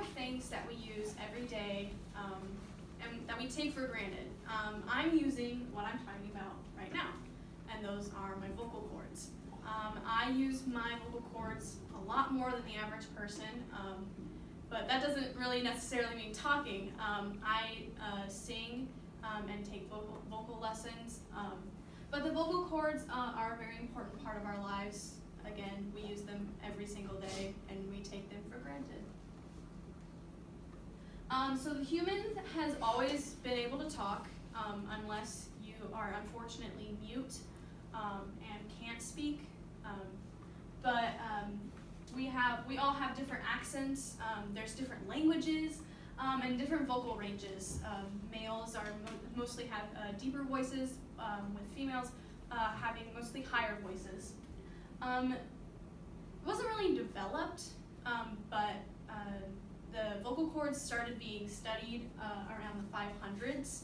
of things that we use every day and that we take for granted. I'm using what I'm talking about right now, and those are my vocal cords. I use my vocal cords a lot more than the average person, but that doesn't really necessarily mean talking. I sing and take vocal lessons, but the vocal cords are a very important part of our lives. Again, we use them every single day, and we take them for granted. So the human has always been able to talk, unless you are unfortunately mute and can't speak. We all have different accents. There's different languages and different vocal ranges. Males mostly have deeper voices, with females having mostly higher voices. It wasn't really developed, but the vocal cords started being studied around the 500s,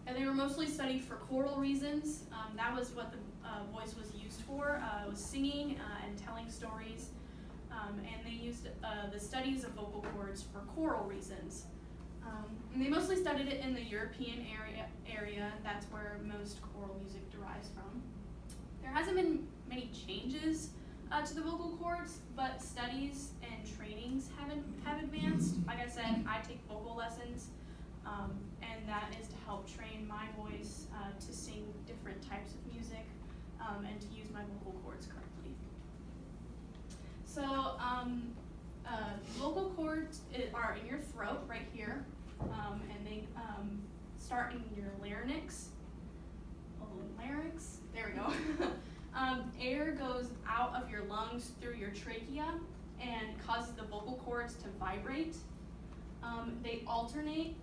and they were mostly studied for choral reasons. That was what the voice was used for. It was singing and telling stories, and they used the studies of vocal cords for choral reasons. And they mostly studied it in the European area. That's where most choral music derives from. There hasn't been many changes to the vocal cords, but studies and trainings have advanced. Like I said, I take vocal lessons, and that is to help train my voice to sing different types of music and to use my vocal cords correctly. So vocal cords are in your throat right here, and they start in your larynx. Larynx, there we go. Air goes out of your lungs through your trachea and causes the vocal cords to vibrate. They alternate,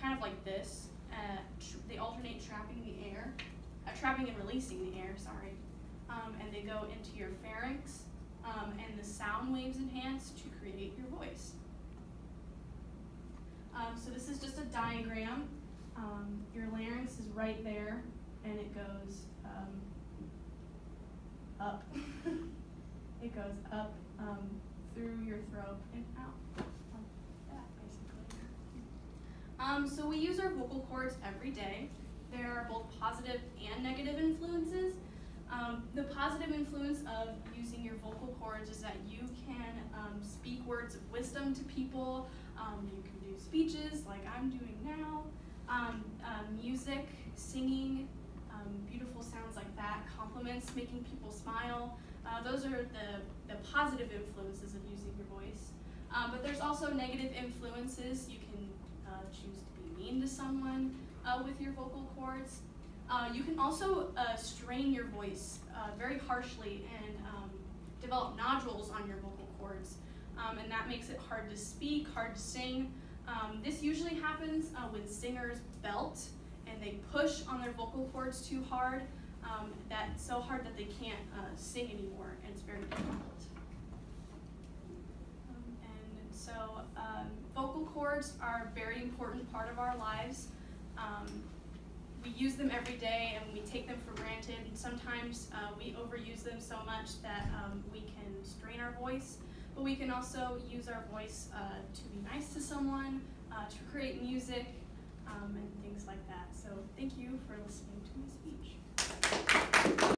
kind of like this. They alternate trapping and releasing the air, sorry. And they go into your pharynx, and the sound waves enhance to create your voice. So this is just a diagram. Your larynx is right there, and it goes up. It goes up through your throat and out, like that, basically. So we use our vocal cords every day. There are both positive and negative influences. The positive influence of using your vocal cords is that you can speak words of wisdom to people. You can do speeches like I'm doing now. Music, singing, beautiful sounds like that, compliments, making people smile. Those are the positive influences of using your voice. But there's also negative influences. You can choose to be mean to someone with your vocal cords. You can also strain your voice very harshly and develop nodules on your vocal cords. And that makes it hard to speak, hard to sing. This usually happens when singers belt and they push on their vocal cords too hard, that's so hard that they can't sing anymore, and it's very difficult. And so vocal cords are a very important part of our lives. We use them every day and we take them for granted, and sometimes we overuse them so much that we can strain our voice, but we can also use our voice to be nice to someone, to create music, and things like that. So thank you for listening to my speech.